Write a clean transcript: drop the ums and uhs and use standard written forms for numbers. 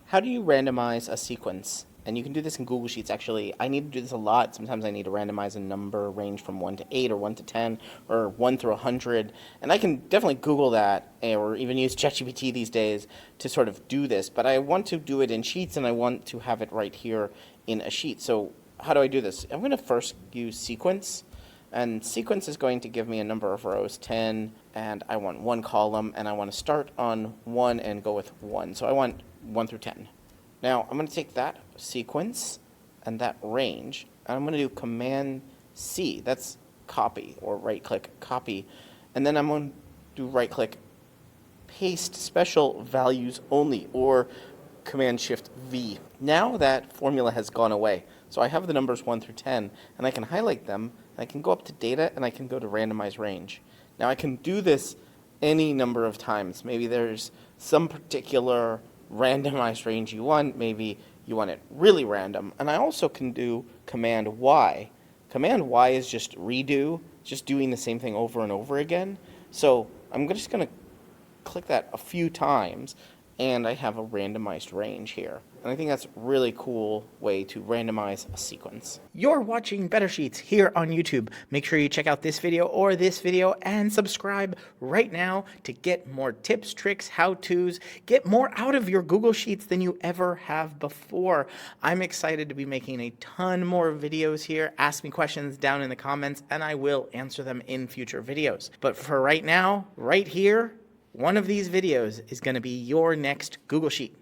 How do you randomize a sequence? And you can do this in Google Sheets, actually. I need to do this a lot. Sometimes I need to randomize a number range from 1 to 8 or 1 to 10 or 1 through 100. And I can definitely Google that or even use ChatGPT these days to sort of do this. But I want to do it in Sheets, and I want to have it right here in a sheet. So how do I do this? I'm going to first use sequence. And sequence is going to give me a number of rows, 10, and I want one column, and I want to start on 1 and go with 1. So I want 1 through 10. Now, I'm going to take that sequence and that range, and I'm going to do Command C. That's copy, or right-click, copy. And then I'm going to do right-click, paste special values only, or Command-Shift-V. Now that formula has gone away. So I have the numbers 1 through 10, and I can highlight them, and I can go up to Data, and I can go to Randomize Range. Now I can do this any number of times. Maybe there's some particular randomized range you want. Maybe you want it really random. And I also can do Command Y. Command Y is just redo, just doing the same thing over and over again. So I'm just going to click that a few times, and I have a randomized range here. And I think that's a really cool way to randomize a sequence. You're watching Better Sheets here on YouTube. Make sure you check out this video or this video and subscribe right now to get more tips, tricks, how-tos, get more out of your Google Sheets than you ever have before. I'm excited to be making a ton more videos here. Ask me questions down in the comments, and I will answer them in future videos. But for right now, right here, one of these videos is going to be your next Google Sheet.